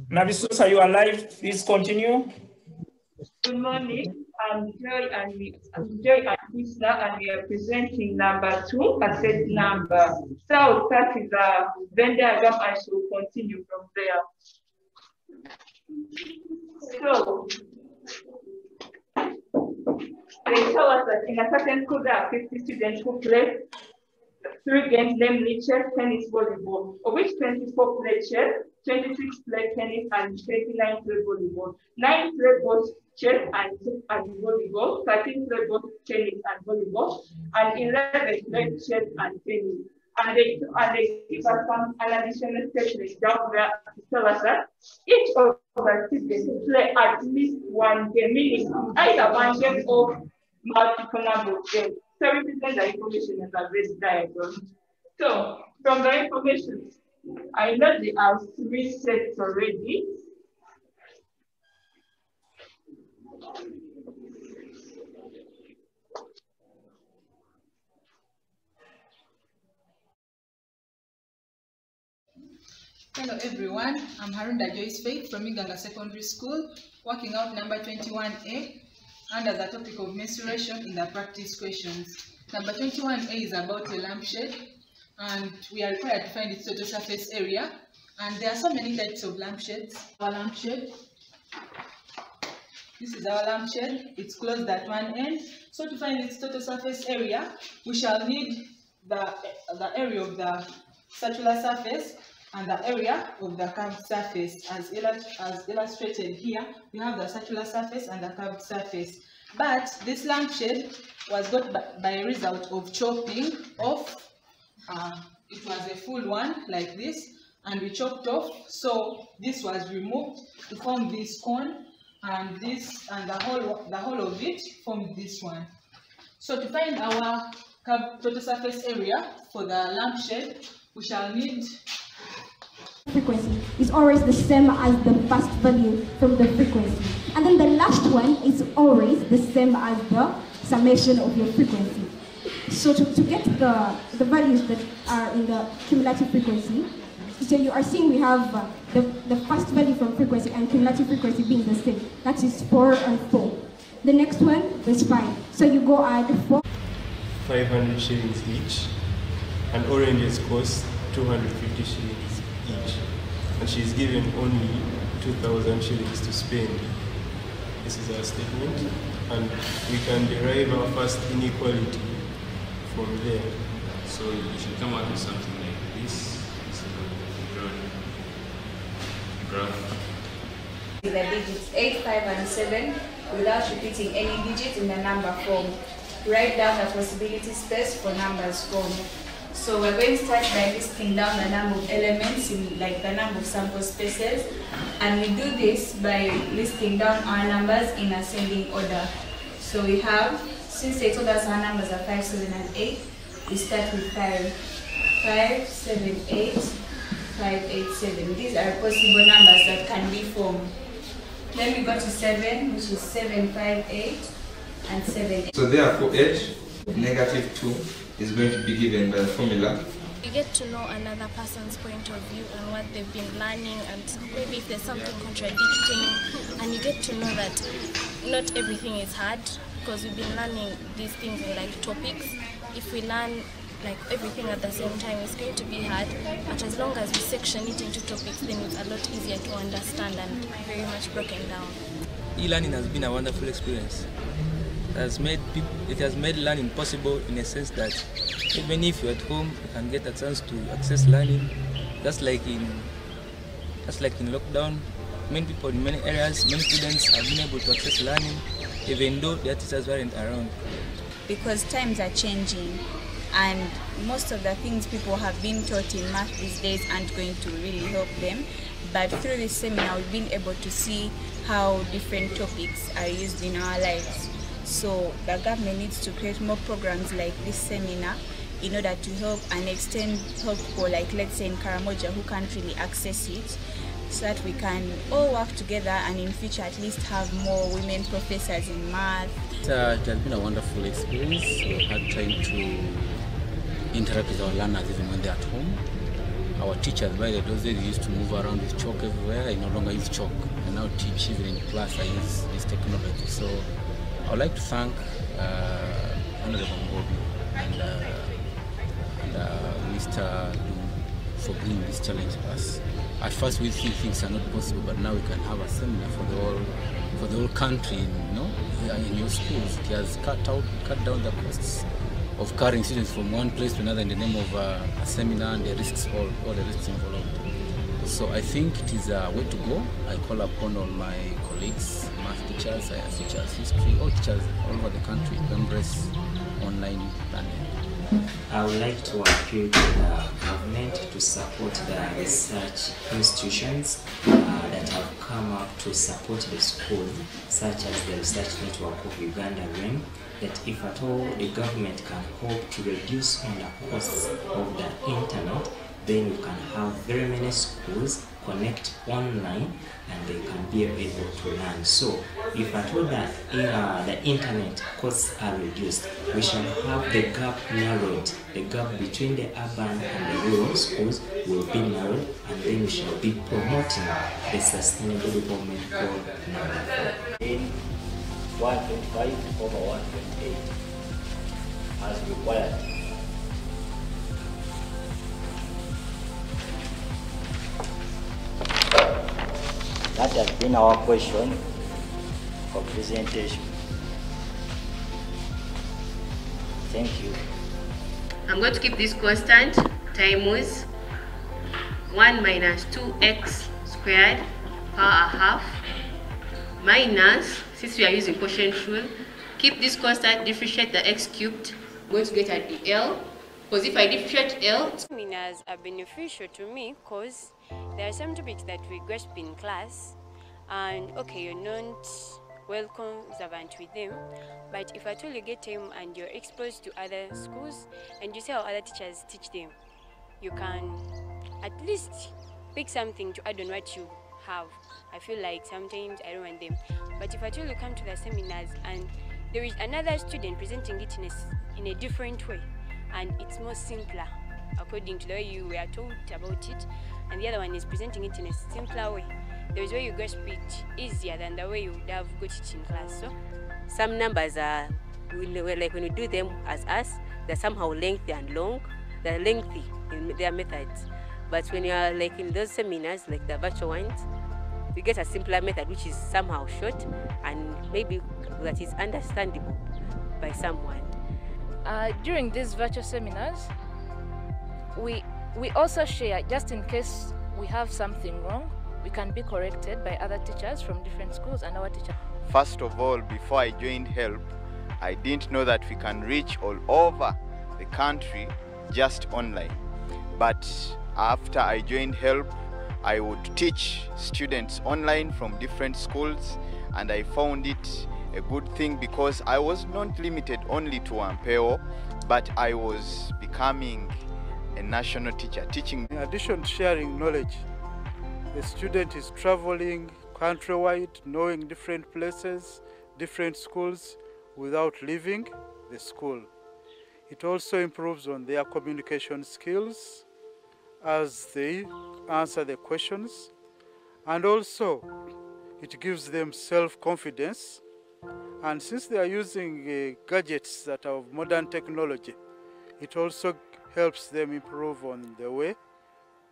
Navisos, are you alive? Please continue. Good morning. I'm Joy and Isla, and we are presenting number 2, asset number. So that is a Venn diagram. I shall continue from there. So they tell us that in a certain school there are 50 students who play 3 games, namely chess, tennis, volleyball, of which 24 play chess, 26 play tennis, and 29 play volleyball. 9 play both chess and volleyball, 13 play both tennis and volleyball, and 11 play chess and tennis. And they give us an additional statement down there to tell us that each of our students play at least 1 game, meaning either 1 game or multiple number of games. So we present the information in the Venn diagram. So from the information, I know there are 3 sets already. Hello everyone, I'm Harunda Joyce Faith from Iganga Secondary School, working out number 21A under the topic of mensuration in the practice questions. Number 21A is about a lampshade, and we are required to find its total surface area. And there are so many types of lampshades. Our lampshade, this is our lampshade, it's closed at one end. So to find its total surface area, we shall need the area of the circular surface and the area of the curved surface. As illustrated here, we have the circular surface and the curved surface. But this lampshade was got by a result of chopping off. It was a full one like this, and we chopped off. So this was removed to form this cone, and this and the whole of it formed this one. So to find our curved total surface area for the lampshade, we shall need frequency is always the same as the first value from the frequency, and then the last one is always the same as the summation of your frequency. So to get the values that are in the cumulative frequency, so you are seeing we have the first value from frequency and cumulative frequency being the same. That is 4 and 4. The next one is 5. So you go add 4. 500 shillings each, and oranges cost 250 shillings each, and she's given only 2,000 shillings to spend. This is our statement, and we can derive our first inequality from there. So you should come out with something like this. Graph. The digits 8, 5, and 7 without repeating any digit in the number form. Write down the possibility space for numbers form. So we're going to start by listing down the number of elements in like the number of sample spaces, and we do this by listing down our numbers in ascending order. So we have, since they told us our numbers are 5, 7, and 8, we start with 5. 5, 7, 8, 5, 8, 7. These are possible numbers that can be formed. Then we go to 7, which is 7, 5, 8, and 7, 8. So therefore h, -2, is going to be given by the formula. You get to know another person's point of view and what they've been learning, and maybe if there's something contradicting, and you get to know that not everything is hard, because we've been learning these things in like topics. If we learn like everything at the same time, it's going to be hard, but as long as we section it into topics, then it's a lot easier to understand and very much broken down. E-learning has been a wonderful experience. It has made learning possible in a sense that even if you're at home, you can get a chance to access learning. Just like in lockdown, many people in many areas, many students have been able to access learning, even though their teachers weren't around. Because times are changing, and most of the things people have been taught in math these days aren't going to really help them. But through this seminar, we've been able to see how different topics are used in our lives. So the government needs to create more programs like this seminar in order to help and extend help for, like, let's say in Karamoja, who can't really access it, so that we can all work together and in future at least have more women professors in math. It has been a wonderful experience. We had time to interact with our learners even when they're at home, our teachers, by those days, used to move around with chalk everywhere. I no longer use chalk. I now teach even in class. I use this technology. So I would like to thank Honorable Ngobi and Mr. Dum for bringing this challenge to us. At first, we think things are not possible, but now we can have a seminar for the whole country. In your schools, it has cut down the costs of carrying students from one place to another in the name of a seminar and the risks, all the risks involved. So I think it is a way to go. I call upon all my colleagues, math teachers, science teachers, history, all teachers all over the country to embrace online learning. I would like to appeal to the government to support the research institutions that have come up to support the schools, such as the Research Network of Uganda REM, that if at all the government can hope to reduce on the costs of the internet, then we can have very many schools connect online and they can be able to learn. So if at all that the internet costs are reduced, we shall have the gap narrowed. The gap between the urban and the rural schools will be narrowed, and then we shall be promoting the sustainable development goal number 4. In 125 over 128 as required. That has been our question for presentation. Thank you. I'm going to keep this constant. Time was 1 minus 2x squared power a half minus, since we are using quotient rule, keep this constant, differentiate the x cubed. I'm going to get at the L, because if I differentiate L, seminars are beneficial to me because there are some topics that we grasp in class and okay, you're not well observant with them, but if at all you get time and you're exposed to other schools and you see how other teachers teach them, you can at least pick something to add on what you have. I feel like sometimes I don't want them, but if at all you come to the seminars and there is another student presenting it in a different way and it's more simpler according to the way you were taught about it, and the other one is presenting it in a simpler way, there is a way you grasp it easier than the way you would have got it in class. So some numbers are, like when you do them as us, they're somehow lengthy and long. They're lengthy in their methods. But when you are like in those seminars, like the virtual ones, you get a simpler method which is somehow short and maybe that is understandable by someone. During these virtual seminars, we also share, just in case we have something wrong, we can be corrected by other teachers from different schools and our teacher. First of all, before I joined HELP, I didn't know that we can reach all over the country just online. But after I joined HELP, I would teach students online from different schools, and I found it a good thing because I was not limited only to Ampeo, but I was becoming a national teacher, teaching. In addition to sharing knowledge, the student is traveling countrywide, knowing different places, different schools without leaving the school. It also improves on their communication skills as they answer the questions, and also it gives them self-confidence. And since they are using gadgets that are of modern technology, it also helps them improve on the way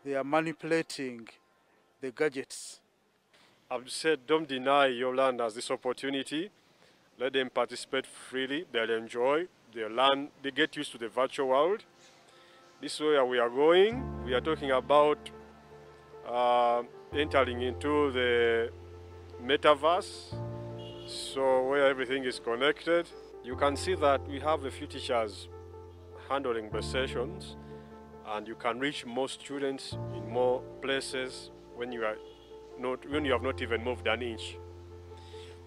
they are manipulating the gadgets. I've said don't deny your learners this opportunity. Let them participate freely, they'll enjoy, they'll learn, they get used to the virtual world. This is where we are going. We are talking about entering into the metaverse, so where everything is connected. You can see that we have a few teachers handling the sessions, and you can reach more students in more places when you have not even moved an inch.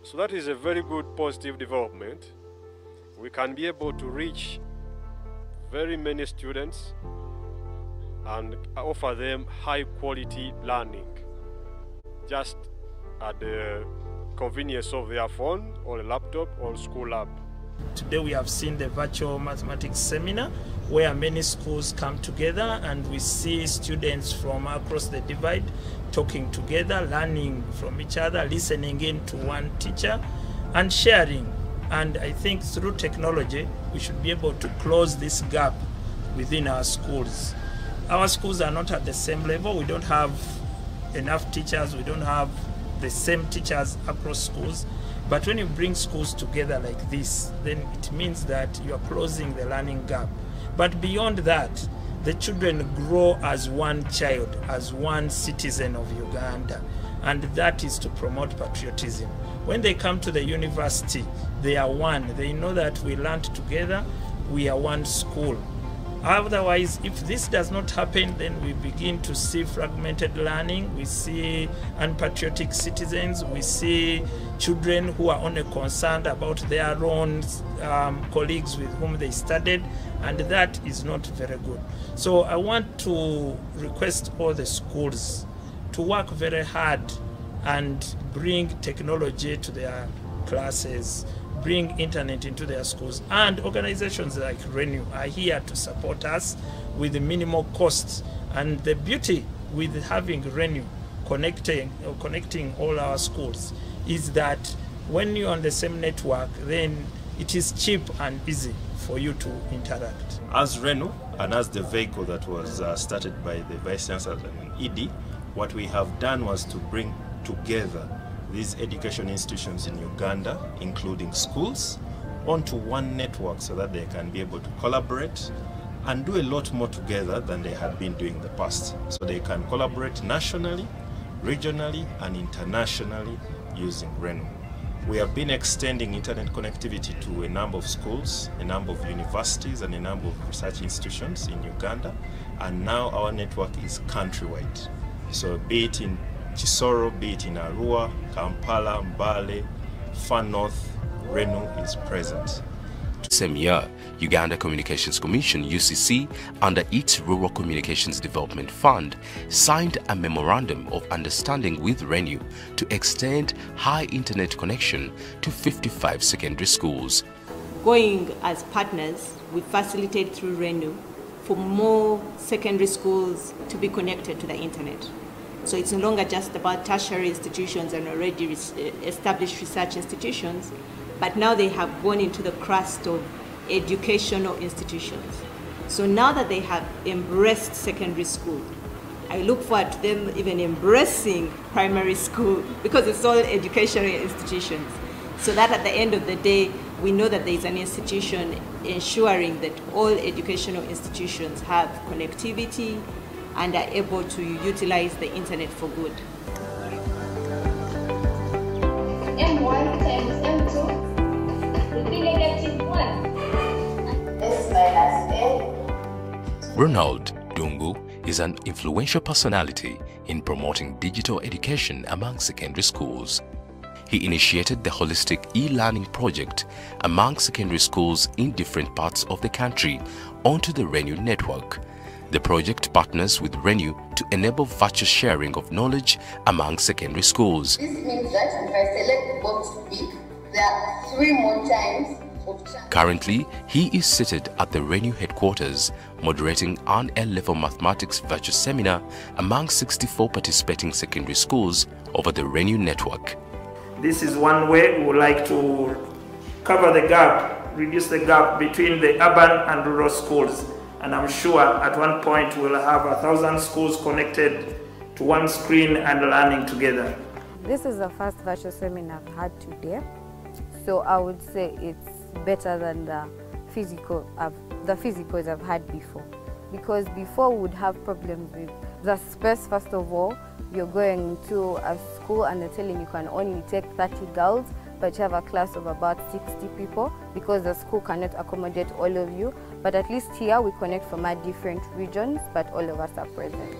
So that is a very good positive development. We can be able to reach very many students and offer them high quality learning just at the convenience of their phone or a laptop or school app. Today we have seen the virtual mathematics seminar where many schools come together and we see students from across the divide talking together, learning from each other, listening in to one teacher and sharing. And I think through technology, we should be able to close this gap within our schools. Our schools are not at the same level. We don't have enough teachers. We don't have the same teachers across schools. But when you bring schools together like this, then it means that you are closing the learning gap. But beyond that, the children grow as one child, as one citizen of Uganda. And that is to promote patriotism. When they come to the university, they are one. They know that we learned together, we are one school. Otherwise, if this does not happen, then we begin to see fragmented learning, we see unpatriotic citizens, we see children who are only concerned about their own colleagues with whom they studied, and that is not very good. So I want to request all the schools to work very hard and bring technology to their classes, bring internet into their schools, and organizations like Renew are here to support us with minimal costs. And the beauty with having Renew connecting all our schools is that when you're on the same network, then it is cheap and easy for you to interact. As Renew and as the vehicle that was started by the Vice Chancellor and ED, what we have done was to bring together these education institutions in Uganda, including schools, onto one network so that they can be able to collaborate and do a lot more together than they had been doing in the past. So they can collaborate nationally, regionally, and internationally using Renew. We have been extending internet connectivity to a number of schools, a number of universities, and a number of research institutions in Uganda, and now our network is countrywide. So be it in Chisoro, be it in Arua, Kampala, Mbale, Far North, Renew is present. Same year, Uganda Communications Commission (UCC), under its Rural Communications Development Fund, signed a memorandum of understanding with Renew to extend high internet connection to 55 secondary schools. Going as partners, we facilitate through Renew for more secondary schools to be connected to the internet. So it's no longer just about tertiary institutions and already established research institutions, but now they have gone into the crust of educational institutions. So now that they have embraced secondary school, I look forward to them even embracing primary school, because it's all educational institutions. So that at the end of the day, we know that there is an institution ensuring that all educational institutions have connectivity and are able to utilize the internet for good. M1 times M2 will be negative 1. S minus A. Ronald Dungu is an influential personality in promoting digital education among secondary schools. He initiated the holistic e-learning project among secondary schools in different parts of the country onto the Renew network. The project partners with Renew to enable virtual sharing of knowledge among secondary schools. This means that if I select box to speak, there are 3 more times of chance. Currently, he is seated at the Renew headquarters, moderating an A-level mathematics virtual seminar among 64 participating secondary schools over the Renew network. This is one way we would like to cover the gap, reduce the gap between the urban and rural schools. And I'm sure at one point we'll have 1,000 schools connected to one screen and learning together. This is the first virtual seminar I've had today, so I would say it's better than the physicals I've had before. Because before we would have problems with the space. First of all, you're going to a school and they're telling you can only take 30 girls, but you have a class of about 60 people because the school cannot accommodate all of you. But at least here we connect from our different regions, but all of us are present.